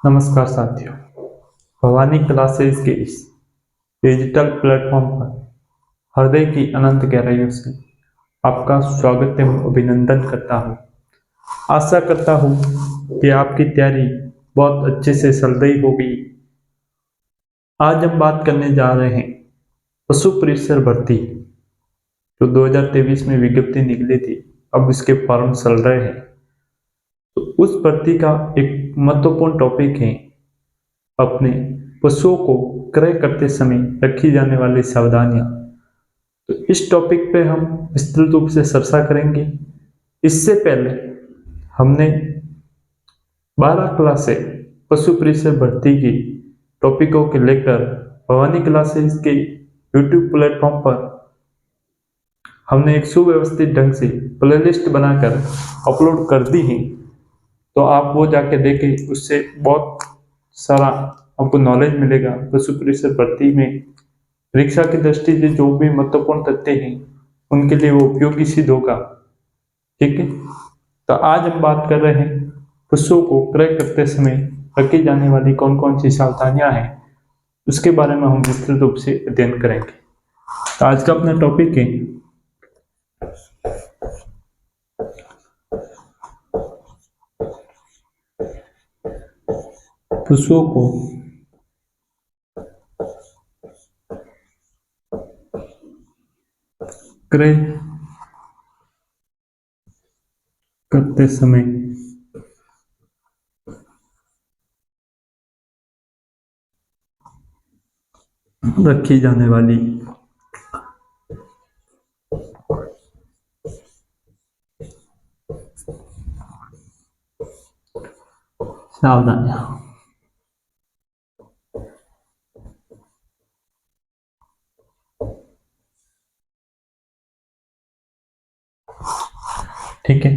नमस्कार साथियों। भवानी क्लासेस के इस डिजिटल प्लेटफॉर्म पर हृदय की अनंत गहराइयों से आपका स्वागत एवं अभिनंदन करता हूँ। आशा करता हूँ कि आपकी तैयारी बहुत अच्छे से चल रही होगी। आज हम बात करने जा रहे हैं पशु परिसर भर्ती जो 2023 में विज्ञप्ति निकली थी, अब इसके फॉर्म चल रहे हैं। तो उस भर्ती का एक महत्वपूर्ण टॉपिक है अपने पशुओं को क्रय करते समय रखी जाने वाली सावधानियां। तो इस टॉपिक पे हम विस्तृत रूप से चर्चा करेंगे। इससे पहले हमने 12 क्लास से पशु परिसर भर्ती की टॉपिकों के लेकर भवानी क्लासेस के यूट्यूब प्लेटफॉर्म पर हमने एक सुव्यवस्थित ढंग से प्लेलिस्ट बनाकर अपलोड कर दी है। तो आप वो जाके देखें, उससे बहुत सारा आपको नॉलेज मिलेगा। पशु परिसर भर्ती में परीक्षा की दृष्टि से जो भी महत्वपूर्ण तथ्य हैं उनके लिए वो उपयोगी सिद्ध होगा। ठीक है, तो आज हम बात कर रहे हैं पशुओं को क्रय करते समय रखी जाने वाली कौन कौन सी सावधानियां हैं, उसके बारे में हम विस्तृत रूप से अध्ययन करेंगे। तो आज का अपना टॉपिक है पशुओं को क्रय करते समय रखी जाने वाली सावधानियां। ठीक है,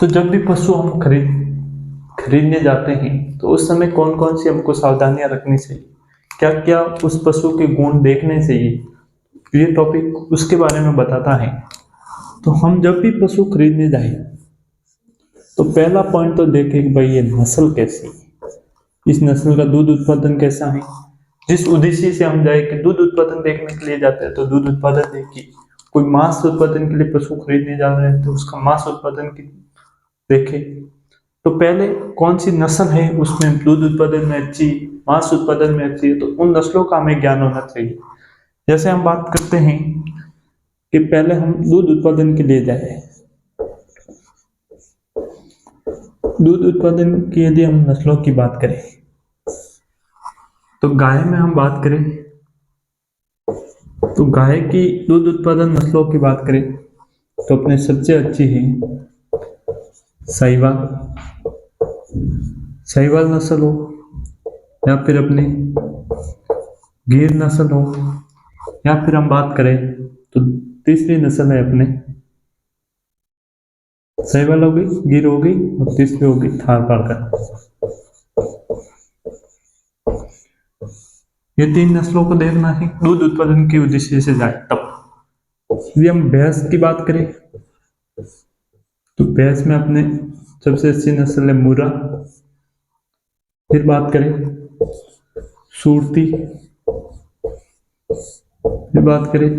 तो जब भी पशु हम खरीदने जाते हैं तो उस समय कौन कौन सी हमको सावधानियां रखनी चाहिए, क्या क्या उस पशु के गुण देखने चाहिए, ये टॉपिक उसके बारे में बताता है। तो हम जब भी पशु खरीदने जाए तो पहला पॉइंट तो देखें कि भाई ये नस्ल कैसी है, इस नस्ल का दूध उत्पादन कैसा है। जिस उद्देश्य से हम जाए कि दूध उत्पादन देखने के लिए जाते हैं तो दूध उत्पादन देखिए, कोई मांस उत्पादन के लिए पशु खरीदने जा रहे हैं तो उसका मांस उत्पादन की देखे। तो पहले कौन सी नस्ल है उसमें दूध उत्पादन में अच्छी, मांस उत्पादन में अच्छी है, तो उन नस्लों का हमें ज्ञान होना चाहिए। जैसे हम बात करते हैं कि पहले हम दूध उत्पादन के लिए जाए, दूध उत्पादन की यदि हम नस्लों की बात करें तो गाय में हम बात करें तो गाय की दूध उत्पादन नस्लों की बात करें तो अपने सबसे अच्छी है साहिवाल, साहिवाल नस्ल हो, या फिर अपने गिर नस्ल हो, या फिर हम बात करें तो तीसरी नस्ल है अपने साहिवाल हो गई, गिर हो गई और तीसरी हो गई थारपारकर। ये 3 नस्लों को देखना है दूध उत्पादन के उद्देश्य से जाए। तब यदि हम भैंस की बात करें तो भैंस में अपने सबसे अच्छी नस्ल है मुर्रा, फिर बात करें सूरती, फिर बात करें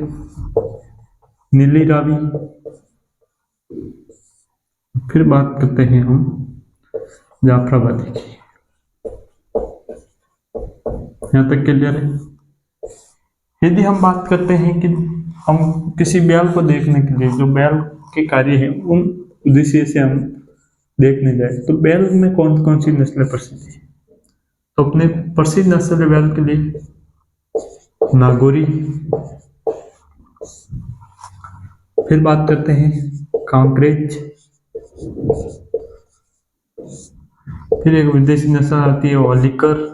नीली रावी, फिर बात करते हैं हम जाफराबादी की। यहाँ तक क्लियर है। यदि हम बात करते हैं कि हम किसी बैल को देखने के लिए, जो बैल के कार्य है उन उद्देश्य से हम देखने जाए तो बैल में कौन कौन सी नस्लें प्रसिद्ध है, तो अपने प्रसिद्ध नस्ल बैल के लिए नागौरी, फिर बात करते हैं कांकरेज, फिर एक विदेशी नस्ल आती है वालिकर,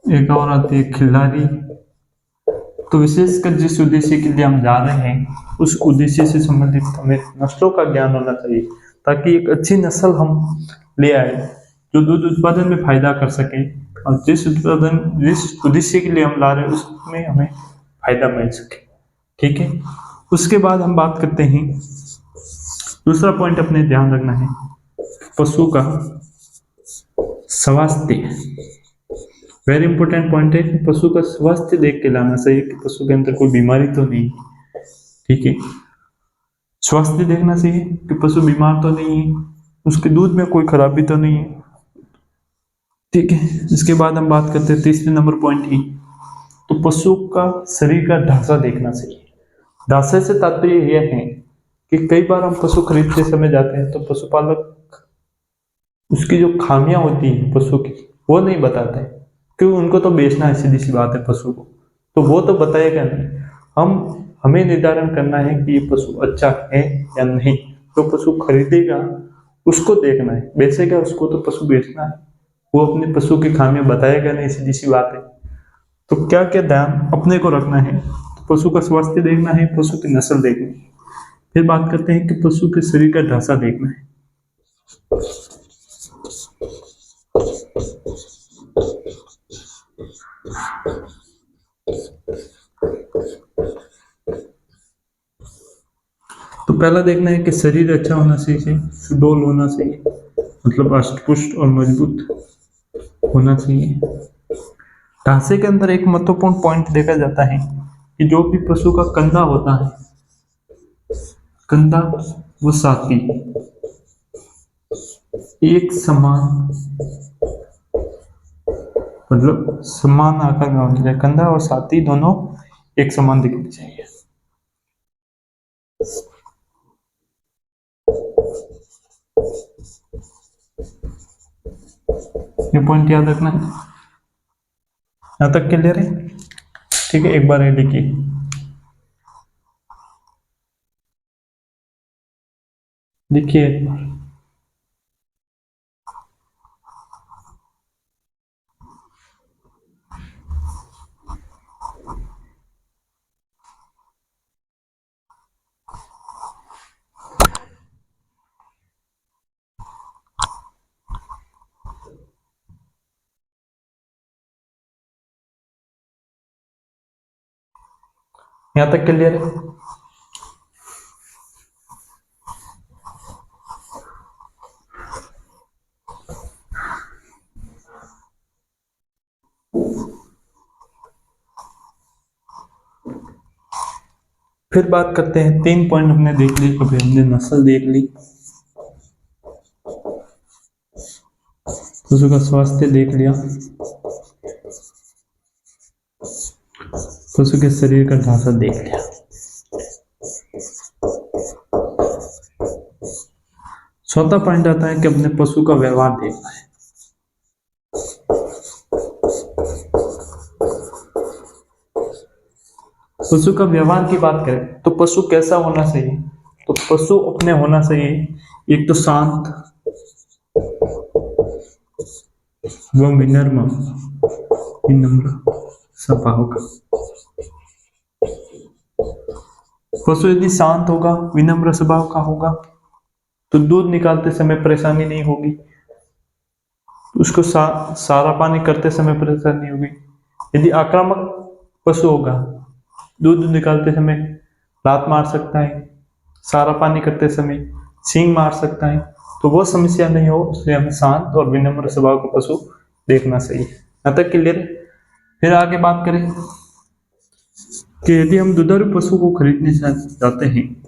एक और आती है खिलाड़ी। तो विशेषकर जिस उद्देश्य के लिए हम जा रहे हैं उस उद्देश्य से संबंधित हमें नस्लों का ज्ञान होना चाहिए, ताकि एक अच्छी नस्ल हम ले आए जो दूध उत्पादन में फायदा कर सके, और जिस उद्देश्य के लिए हम ला रहे हैं उसमें हमें फायदा मिल सके। ठीक है, उसके बाद हम बात करते हैं, दूसरा पॉइंट अपने ध्यान रखना है, पशु का स्वास्थ्य। वेरी इंपॉर्टेंट पॉइंट है कि पशु का स्वास्थ्य देख के लाना चाहिए कि पशु के अंदर कोई बीमारी तो नहीं, ठीक है। स्वास्थ्य देखना चाहिए कि पशु बीमार तो नहीं है, उसके दूध में कोई खराबी तो नहीं है, ठीक है। इसके बाद हम बात करते हैं तीसरे नंबर पॉइंट की, तो पशु का शरीर का ढांचा देखना चाहिए। ढांचे से तात्पर्य यह है कि कई बार हम पशु खरीदते समय जाते हैं तो पशुपालक उसकी जो खामियां होती हैं पशु की वो नहीं बताते, क्योंकि उनको तो बेचना है, सीधी सी बात है पशु को, तो वो तो बताएगा नहीं। हमें निर्धारण करना है कि ये पशु अच्छा है या नहीं। तो पशु खरीदेगा उसको देखना है, बेचेगा उसको तो पशु बेचना है, वो अपने पशु की खामियां बताएगा नहीं, सीधी सी बात है। तो क्या क्या ध्यान अपने को रखना है, पशु का स्वास्थ्य देखना है, पशु की नस्ल देखनी है। फिर बात करते हैं कि पशु के शरीर का ढांचा देखना है। तो पहला देखना है कि शरीर अच्छा होना चाहिए, सुडौल होना चाहिए, मतलब अष्टपुष्ट और मजबूत होना चाहिए। ढांचे के अंदर एक महत्वपूर्ण पॉइंट देखा जाता है कि जो भी पशु का कंधा होता है, कंधा व छाती एक समान, मतलब समान आकार में होना चाहिए। कंधा और छाती दोनों एक समान दिखनी चाहिए। ये पॉइंट याद रखना है। यहां तक क्लियर है? ठीक है, एक बार ये लिखिए। लिखिए एक बार। यहां तक क्लियर है? फिर बात करते हैं, 3 पॉइंट हमने देख ली। अभी हमने नस्ल देख ली, पशु का स्वास्थ्य देख लिया, पशु के शरीर का ढांचा देख लिया। चौथा पॉइंट आता है कि अपने पशु का व्यवहार देखना है। पशु का व्यवहार की बात करें तो पशु कैसा होना चाहिए, तो पशु अपने होना चाहिए एक तो शांत एवं विनम्र स्वभाव का। पशु यदि शांत होगा, विनम्र स्वभाव का होगा तो दूध निकालते समय परेशानी नहीं होगी, उसको सारा पानी करते समय परेशानी होगी। यदि आक्रामक पशु होगा, दूध निकालते समय लात मार सकता है, सारा पानी करते समय सींग मार सकता है, तो वो समस्या नहीं हो, इसलिए हमें शांत और विनम्र स्वभाव का पशु देखना चाहिए। यहाँ तक क्लियर? फिर आगे बात करें कि यदि हम दुधारू पशु को खरीदने जाते हैं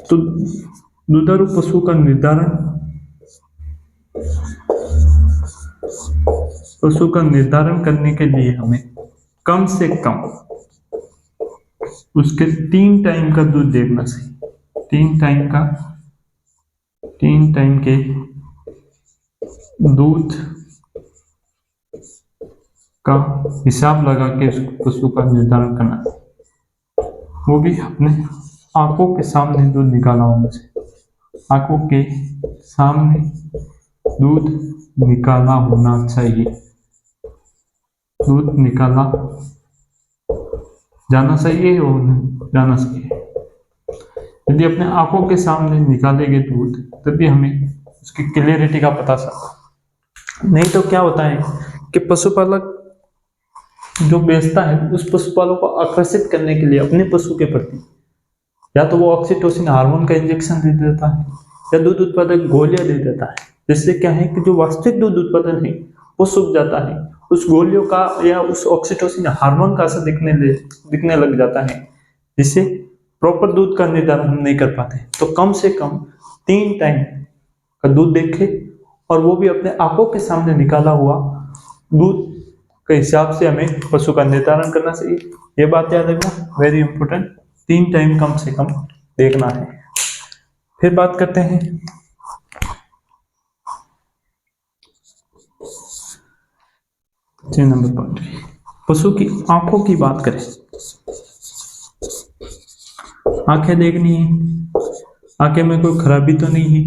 तो दुधारू पशु का निर्धारण करने के लिए हमें कम से कम उसके 3 टाइम का दूध देखना चाहिए। 3 टाइम के दूध का हिसाब लगा के उस पशु का निर्धारण करना, वो भी अपने आंखों के सामने दूध निकाला होना चाहिए। आंखों के सामने दूध निकाला होना चाहिए, दूध निकाला जाना चाहिए और जाना चाहिए। यदि अपने आंखों के सामने निकालेंगे दूध तभी हमें उसकी क्लियरिटी का पता चलता। नहीं तो क्या होता है कि पशुपालक जो बेचता है उस पशुपालक को आकर्षित करने के लिए अपने पशु के प्रति या तो वो ऑक्सीटोसिन हार्मोन का इंजेक्शन दे देता है या दूध उत्पादक गोलियां दे देता है, जिससे क्या है कि जो वास्तविक दूध उत्पादन है वो सूख जाता है, उस गोलियों का या उस ऑक्सीटोसिन हार्मोन का असर दिखने लग जाता है, जिससे प्रॉपर दूध का निर्धारण हम नहीं कर पाते। तो कम से कम 3 टाइम का दूध देखे और वो भी अपने आंखों के सामने निकाला हुआ दूध के हिसाब से हमें पशु का निर्धारण करना चाहिए। ये बात याद रखना, वेरी इंपॉर्टेंट। 3 टाइम कम से कम देखना है। फिर बात करते हैं 6 नंबर पॉइंट, पशु की आंखों की बात करें। आंखें देखनी है, आंखें में कोई खराबी तो नहीं है,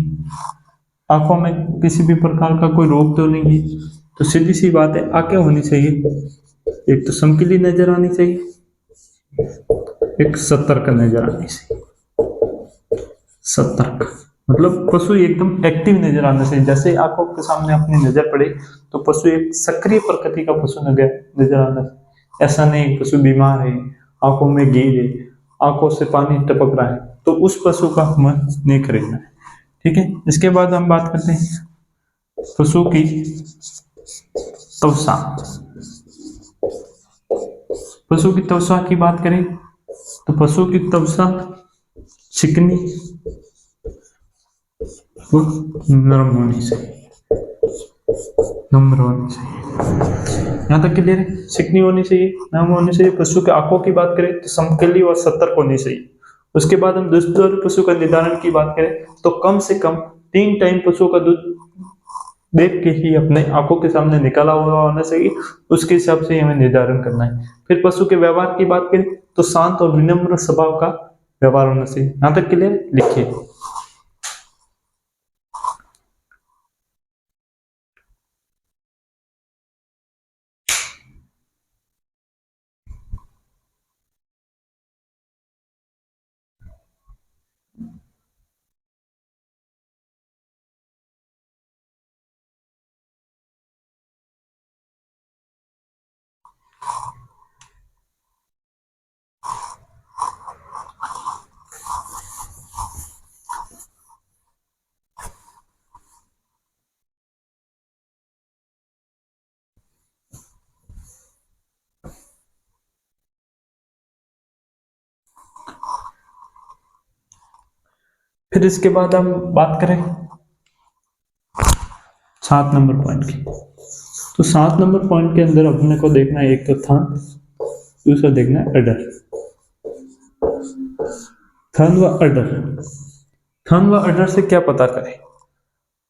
आंखों में किसी भी प्रकार का कोई रोग तो नहीं है, तो सीधी सी बात है आंखें होनी चाहिए, एक तो चमकीली नजर आनी चाहिए, एक सतर्क नजर आनी चाहिए। सतर्क मतलब पशु एकदम एक्टिव नजर आना चाहिए, जैसे आंखों के सामने अपनी नजर पड़े तो पशु एक सक्रिय प्रकृति का पशु नजर आना चाहिए। ऐसा नहीं पशु बीमार है, आंखों में गील है, आंखों से पानी टपक रहा है, तो उस पशु का हमें नहीं खरीदना है। ठीक है, इसके बाद हम बात करते हैं पशु की त्वचा। पशु की त्वचा की बात करें तो पशु की त्वचा चिकनी और नरम होनी चाहिए, नम्र होनी चाहिए। यहाँ तक क्लियर है? चिकनी होनी चाहिए, नरम होनी चाहिए। पशु के आंखों की बात करें तो समकली और सतर्क होनी चाहिए। उसके बाद हम दूसरे पशु का निर्धारण की बात करें तो कम से कम 3 टाइम पशु का दूध देख के ही अपने आंखों के सामने निकाला हुआ होना चाहिए, उसके हिसाब से हमें निर्धारण करना है। फिर पशु के व्यवहार की बात करें तो शांत और विनम्र स्वभाव का व्यवहार होना चाहिए। यहाँ तक क्लियर? लिखिए। फिर इसके बाद हम बात करें 7 नंबर पॉइंट की। तो 7 नंबर पॉइंट के अंदर अपने को देखना है, एक तो थन, दूसरा देखना है अडर। थन व अडर, थन व अडर से क्या पता करें?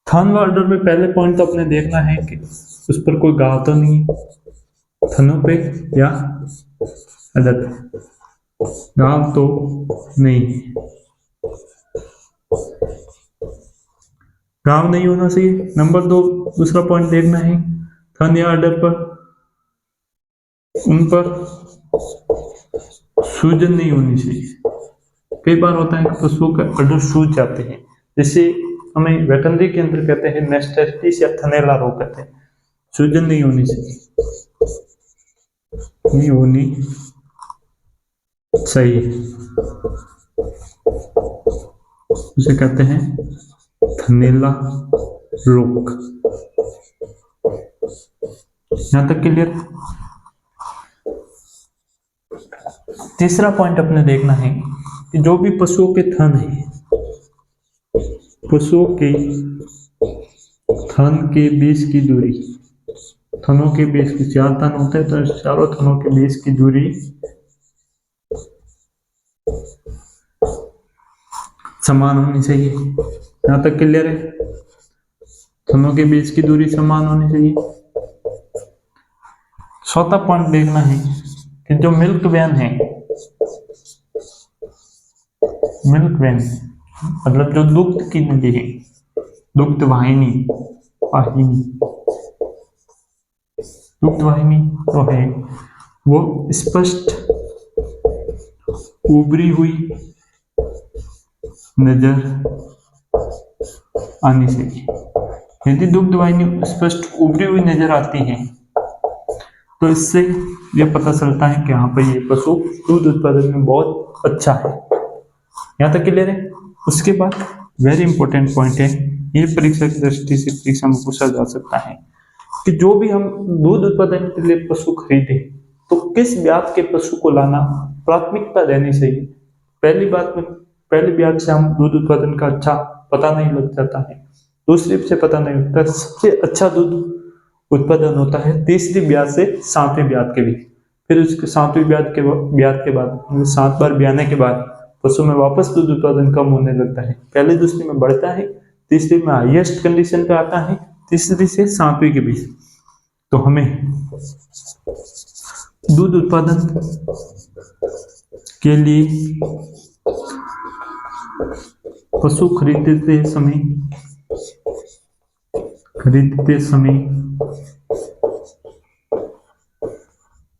थन व अडर में पहले पॉइंट तो अपने देखना है कि उस पर कोई घाव तो नहीं है, थनों पे या अडर पे घाव तो नहीं है, घाव नहीं होना चाहिए। नंबर 2, दूसरा पॉइंट देखना है थन या अडर पर उन पर सूजन नहीं होनी चाहिए। कई बार होता है कि पशुओं का अडर सूज जाते हैं, जैसे हमें वेटनरी के अंदर कहते हैं मैस्टाइटिस या थनैला रोग कहते हैं। सूजन नहीं होनी चाहिए, नहीं होनी चाहिए, उसे कहते हैं थनैला रोग। यहां तक क्लियर? तीसरा पॉइंट अपने देखना है कि जो भी पशुओं के थन है, पशुओं के थन के बीच की दूरी, थनों के बीच की 4 थन होते हैं तो चारों थनों के बीच की दूरी समान होनी चाहिए। यहां तक क्लियर है? थनों के बीच की दूरी समान होनी चाहिए। चौथा पॉइंट देखना है कि जो मिल्क वैन है, मिल्क वैन मतलब जो दुग्ध की नदी है, दुग्ध वाहिनी, वाहिनी, दुग्ध वाहिनी तो है वो स्पष्ट उभरी हुई नजर आनी चाहिए। यदि दुग्ध वाहिनी स्पष्ट उभरी हुई नजर आती है तो इससे ये पता चलता है कि हाँ भाई ये पशु दूध उत्पादन में बहुत अच्छा है। यहाँ तक क्लियर है। उसके बाद वेरी इंपॉर्टेंट पॉइंट है, ये परीक्षा की दृष्टि से परीक्षा में पूछा जा सकता है कि जो भी हम दूध उत्पादन के लिए पशु खरीदे तो किस ब्याज के पशु को लाना प्राथमिकता देनी चाहिए। पहली ब्याज से हम दूध उत्पादन का अच्छा पता नहीं लग जाता है, दूसरी से पता नहीं लगता, सबसे अच्छा दूध उत्पादन होता है तीसरी ब्याज से सातवीं ब्याज के बीच। फिर उसके सातवीं ब्याज के बाद 7 बार ब्याने के बाद पशु में वापस दूध उत्पादन कम होने लगता है, पहले दूसरी में बढ़ता है, तीसरी में हाईएस्ट कंडीशन पे आता है, तीसरी से सातवीं के बीच। तो हमें दूध उत्पादन के लिए पशु खरीदते समय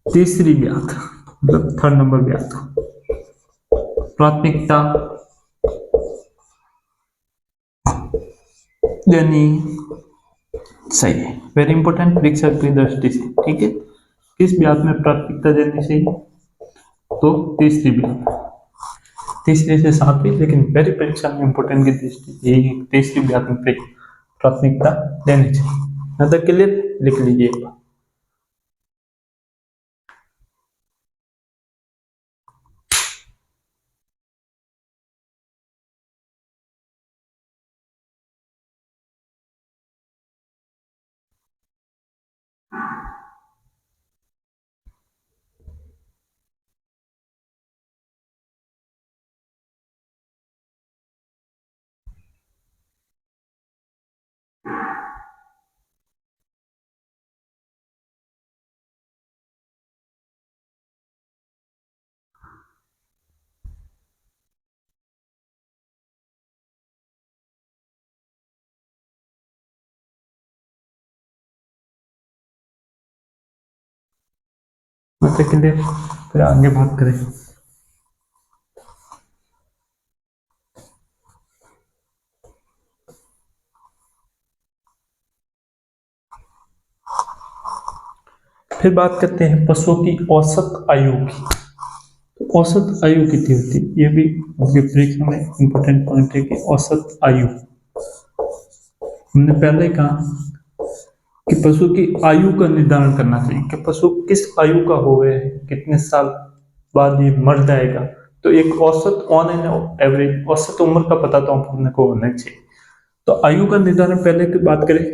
तीसरी ब्याज मतलब 3rd नंबर ब्याज प्राथमिकता देनी सही है। वेरी इंपॉर्टेंट परीक्षा की दृष्टि से, ठीक है। किस ब्याज में प्राथमिकता देनी चाहिए, तो तीसरी ब्याज, तीसरी से सातवीं, लेकिन वेरी परीक्षा में इंपॉर्टेंट की दृष्टि यही तीसरी ब्याज में प्राथमिकता देनी चाहिए। यहाँ तक क्लियर, लिख लीजिए। मतलब क्लियर, फिर आगे बात करें। फिर बात करते हैं पशुओं की औसत आयु की। तो औसत आयु कितनी होती है, ये भी परीक्षा में इंपॉर्टेंट पॉइंट है कि औसत आयु। हमने पहले कहा कि पशु की आयु का निर्धारण करना चाहिए कि पशु किस आयु का हो गए, कितने साल बाद ये मर जाएगा। तो एक औसत ऑन एन एवरेज औसत उम्र का पता तो अपने को होना चाहिए। तो आयु का निर्धारण पहले की बात करें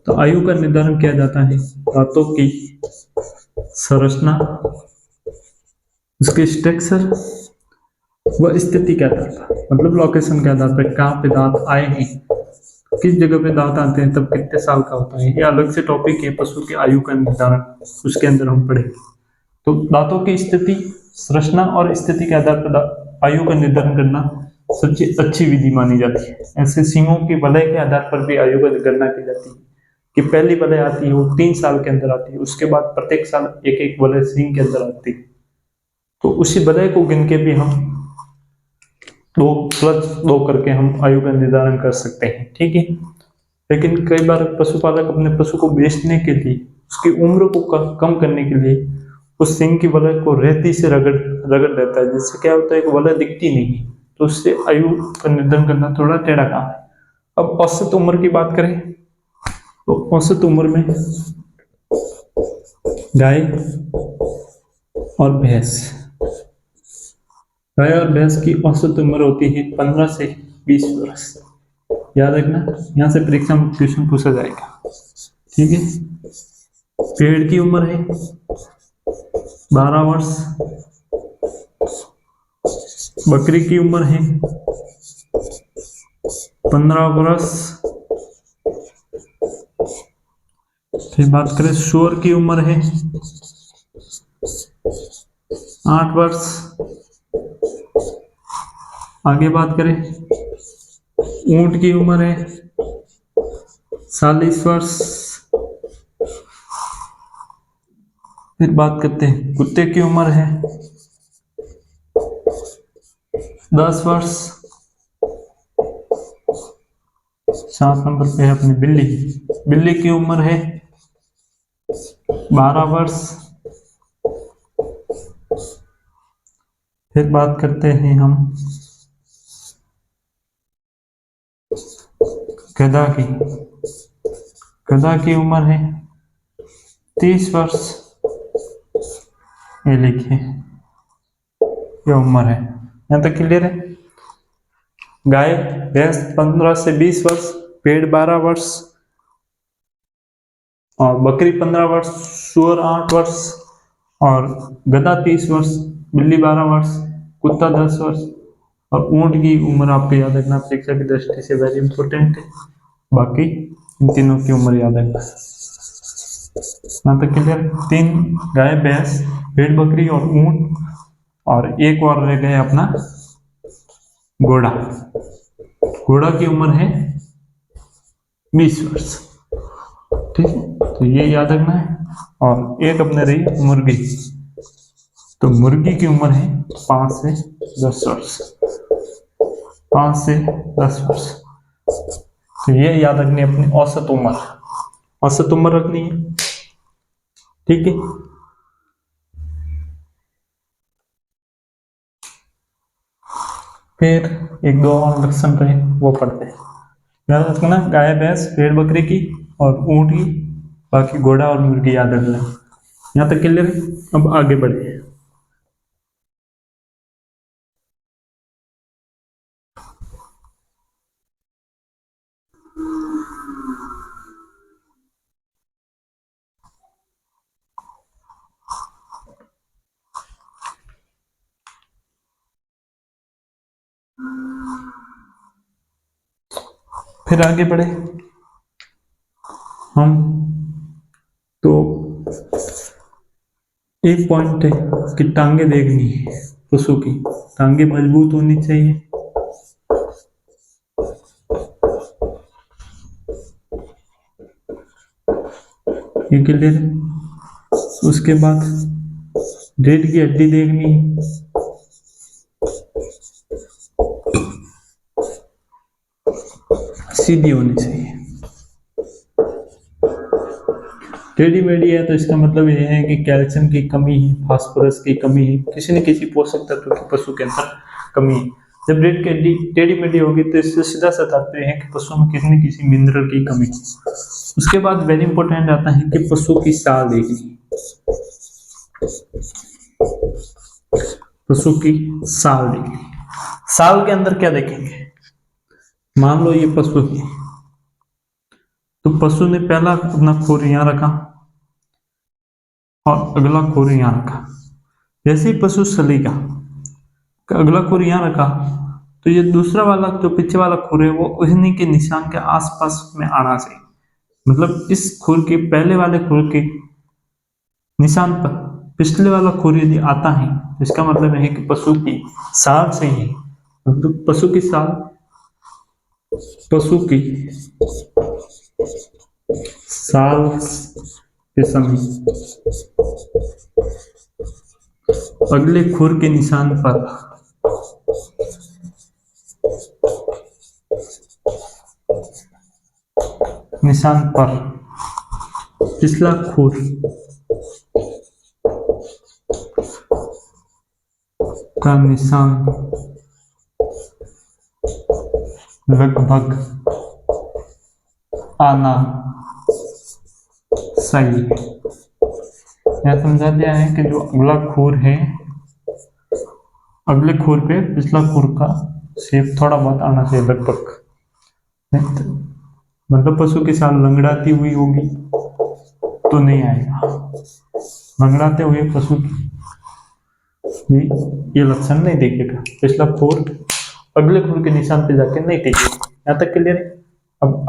तो आयु का निर्धारण किया जाता है दांतों की संरचना, उसके स्ट्रक्चर व स्थिति के आधार पर, मतलब लोकेशन के आधार पर, कहाँ पे दांत आए हैं, किस जगह पे दांत आते हैं, तब कितने साल का होता है। ये अलग से टॉपिक है पशु की आयु का निर्धारण, उसके अंदर हम पढ़ेंगे। तो दांतों की स्थिति, संरचना और स्थिति के आधार पर आयु का निर्धारण करना सबसे अच्छी विधि मानी जाती है। ऐसे सींगों की वलय के आधार पर भी आयु की गणना की जाती है कि पहली वलय आती है वो 3 साल के अंदर आती है, उसके बाद प्रत्येक साल एक एक वलय सींग के अंदर आती है। तो उसी वलय को गिन के भी हम 2+2 करके हम आयु का निर्धारण कर सकते हैं, ठीक है। लेकिन कई बार पशुपालक अपने पशु को बेचने के लिए, उसकी उम्र को कम करने के लिए उस सींग की वलय को रेती से रगड़ देता है, जिससे क्या होता है कि वलय दिखती नहीं है, तो उससे आयु का निर्धारण करना थोड़ा टेढ़ा काम है। अब औसत उम्र की बात करें तो औसत उम्र में गाय और भैंस, गाय और भैंस की औसत उम्र होती है 15 से 20 वर्ष। याद रखना, यहाँ से परीक्षा में क्वेश्चन पूछा जाएगा, ठीक है। पेड़ की उम्र है 12 वर्ष, बकरी की उम्र है 15 वर्ष। फिर बात करें सूअर की उम्र है 8 वर्ष। आगे बात करें ऊंट की उम्र है 40 वर्ष। फिर बात करते हैं कुत्ते की उम्र है 10 वर्ष। 7 नंबर पे है अपनी बिल्ली की उम्र है 12 वर्ष। फिर बात करते हैं हम गधा की। गधा की उम्र है 30 वर्ष। ये लिखिए, ये उम्र है। यहाँ तक क्लियर है। गाय भैंस 15 से 20 वर्ष, भेड़ 12 वर्ष और बकरी 15 वर्ष, सूअर 8 वर्ष और गधा 30 वर्ष, बिल्ली 12 वर्ष, कुत्ता 10 वर्ष और ऊंट की उम्र आपको याद रखना, परीक्षा की दृष्टि से वेरी इंपॉर्टेंट है। बाकी इन तीनों की उम्र याद रखना। यहाँ तक क्लियर। 3 गाय भैंस, भेड़ बकरी और ऊंट और एक और रह गए अपना घोड़ा। घोड़ा की उम्र है 20 वर्ष। ठीक है, तो ये याद रखना है। और एक अपने रही मुर्गी। तो मुर्गी की उम्र है 5 से 10 वर्ष। 5 से 10 वर्ष। तो ये याद रखनी है अपनी औसत उम्र। औसत उम्र रखनी है। ठीक है। फिर एक दो और लक्षण रहे वो पढ़ते हैं। याद रखना, गाय भैंस भेड़ बकरी की और ऊंट की, बाकी घोड़ा और मुर्गी याद रखना। यहाँ तक क्लियर है। अब आगे बढ़े। फिर आगे बढ़े हम। तो एक पॉइंट है कि टांगे देखनी है पशु की। टांगे मजबूत होनी चाहिए। ये क्लियर है। उसके बाद रीढ़ की हड्डी देखनी है। सीधी होनी चाहिए। टेढ़ी मेढ़ी है तो इसका मतलब यह है कि कैल्शियम की कमी है, फास्फोरस की कमी है, किसी न किसी पोषक तत्व की पशु के अंदर कमी है। जब रीढ़ की हड्डी टेढ़ी मेढ़ी होगी तो इससे सीधा सा तात्पर्य है कि पशु में किसी न किसी मिनरल की कमी है। उसके बाद वेरी इंपॉर्टेंट आता है कि पशु की साल देखनी। पशु की साल देखनी। साल के अंदर क्या देखेंगे? मान लो ये पशु है, तो पशु ने पहला अपना खुर यहां रखा और अगला खुर यहां रखा। जैसे ही पशु चलेगा, अगला खुर यहां रखा, तो ये दूसरा वाला जो पीछे वाला खुर है वो उन्हीं के निशान के आसपास में आना चाहिए। मतलब इस खुर के पहले वाले खुर के निशान पर पिछले वाला खुर यदि आता है तो इसका मतलब है कि पशु की साल सही है। मतलब पशु की साल, पशु की साल के समय अगले खुर के निशान पर पिछला खुर का निशान लगभग आना सही है। यह समझा दिया है कि जो अगला खुर है, अगले खुर पे पिछला खुर का शेप थोड़ा बहुत आना चाहिए लगभग। मतलब पशु की साल लंगड़ाती हुई होगी तो नहीं आएगा। लंगड़ाते हुए पशु की ये लक्षण नहीं दिखेगा। पिछला खुर अगले खुर के निशान पे जाके नहीं टिकेगा। यहाँ तक क्लियर है। अब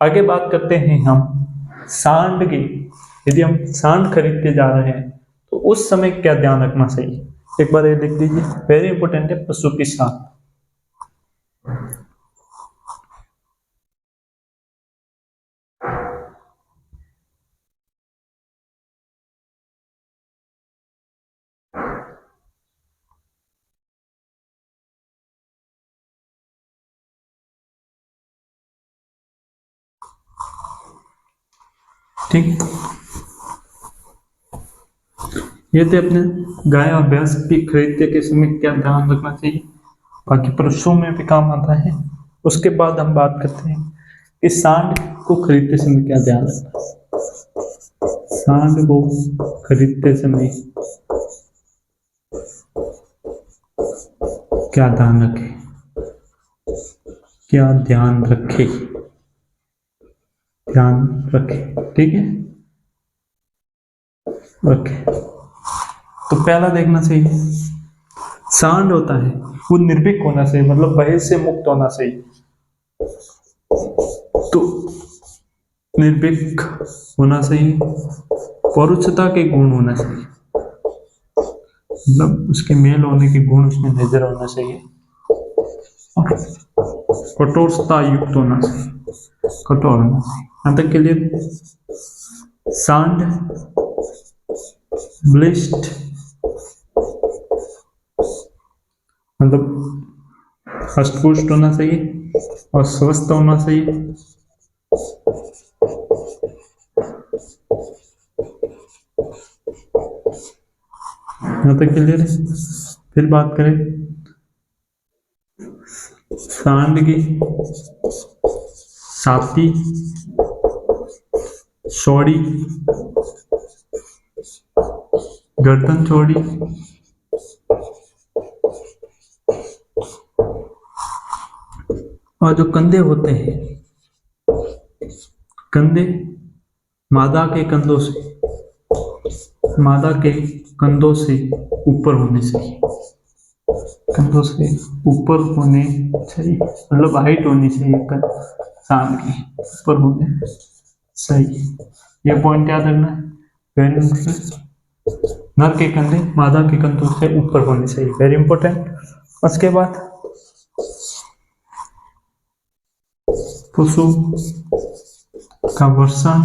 आगे बात करते हैं हम सांड की। यदि हम सांड खरीदते जा रहे हैं तो उस समय क्या ध्यान रखना चाहिए? एक बार ये लिख दीजिए, वेरी इंपॉर्टेंट है पशु की सांड। ठीक, ये थे अपने गाय और भैंस भी खरीदते के समय क्या ध्यान रखना चाहिए, बाकी पशुओं में भी काम आता है। उसके बाद हम बात करते हैं कि सांड को खरीदते समय क्या ध्यान रखना है। सांड को खरीदते समय क्या ध्यान रखें, क्या ध्यान रखें, ध्यान रखें, ठीक है, रखें। तो पहला देखना चाहिए, सांड होता है वो निर्भीक होना चाहिए, मतलब भय से मुक्त होना चाहिए। तो निर्भीक होना चाहिए, पौरुषता के गुण होना चाहिए, मतलब उसके मेल होने के गुण उसमें नजर होना चाहिए, और कठोरता युक्त होना चाहिए, कठोर होना चाहिए। यहाँ तक के लिए सांड ब्लिस्ट, मतलब हष्टपुष्ट होना चाहिए और स्वस्थ होना चाहिए। यहाँ तक क्लियर है। फिर बात करें सांड की छाती चौड़ी, गर्दन चौड़ी, और जो कंधे होते हैं, कंधे मादा के कंधों से ऊपर होने चाहिए, कंधों से ऊपर होने चाहिए, मतलब हाइट होनी चाहिए सांड की, ऊपर होने चाहिए। ये पॉइंट याद रखना है। नर के कंधे मादा के कंधों से ऊपर होने चाहिए, वेरी इंपॉर्टेंट। उसके बाद पशु का वर्षण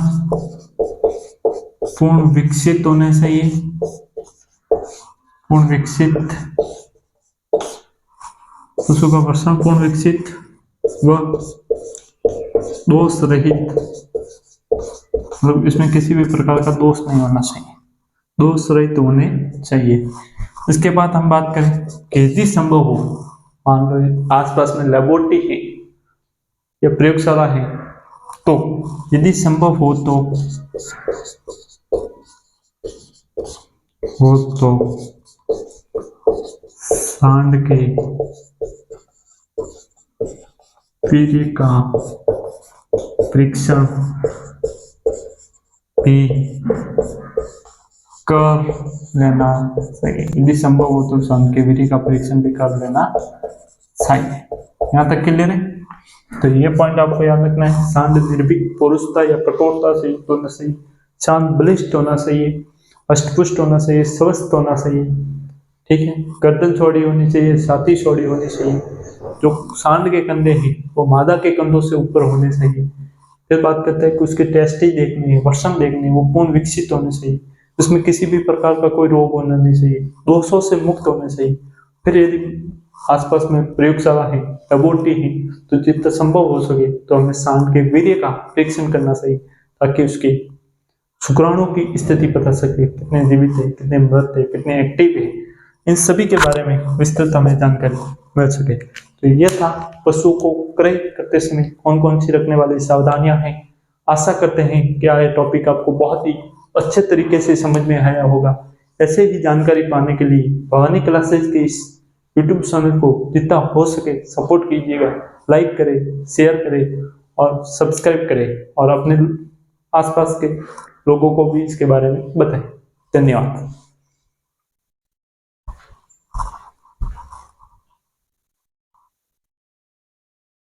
पूर्ण विकसित होना चाहिए, पूर्ण विकसित, पशु का वर्षण पूर्ण विकसित व दोष रहित, मतलब इसमें किसी भी प्रकार का दोष नहीं होना चाहिए, दोष रहित होने चाहिए। इसके बाद हम बात करें कि यदि संभव हो, मान लो आसपास में लेबोरेटरी है या प्रयोगशाला है, तो यदि संभव हो तो सांड के वीर्य का परीक्षण भी कर लेना चाहिए। यदि संभव हो तो सांड के वीर्य का परीक्षण भी कर लेना चाहिए। यहाँ तक क्लियर है। तो ये पॉइंट आपको याद रखना है। सांड निर्भीक, पौरुषता या कठोरता से युक्त होना चाहिए, सांड बलिष्ठ होना चाहिए, अष्टपुष्ट होना चाहिए, स्वस्थ होना चाहिए, ठीक है, गर्दन चौड़ी होनी चाहिए, छाती चौड़ी होनी चाहिए, जो सांड के कंधे हैं वो मादा के कंधों से ऊपर होने चाहिए। फिर बात करते हैं कि उसके टेस्टी देखनी है, वर्षण देखनी है, वो पूर्ण विकसित होने चाहिए, उसमें किसी भी प्रकार का कोई रोग होना नहीं चाहिए, दोषों से मुक्त होने चाहिए। फिर यदि आसपास में प्रयोगशाला है, लेबोरेटरी है, तो जितना संभव हो सके तो हमें सांड के वीर्य का परीक्षण करना चाहिए, ताकि उसके शुक्राणु की स्थिति पता सके, कितने जीवित है, कितने मृत है, कितने एक्टिव है, इन सभी के बारे में विस्तृत हमें जानकारी मिल सके। तो यह था पशु को क्रय करते समय कौन कौन सी रखने वाली सावधानियां हैं। आशा करते हैं कि यह टॉपिक आपको बहुत ही अच्छे तरीके से समझ में आया होगा। ऐसे ही जानकारी पाने के लिए भवानी क्लासेज के इस यूट्यूब चैनल को जितना हो सके सपोर्ट कीजिएगा, लाइक करें, शेयर करें और सब्सक्राइब करें, और अपने आसपास के लोगों को भी इसके बारे में बताएं। धन्यवाद।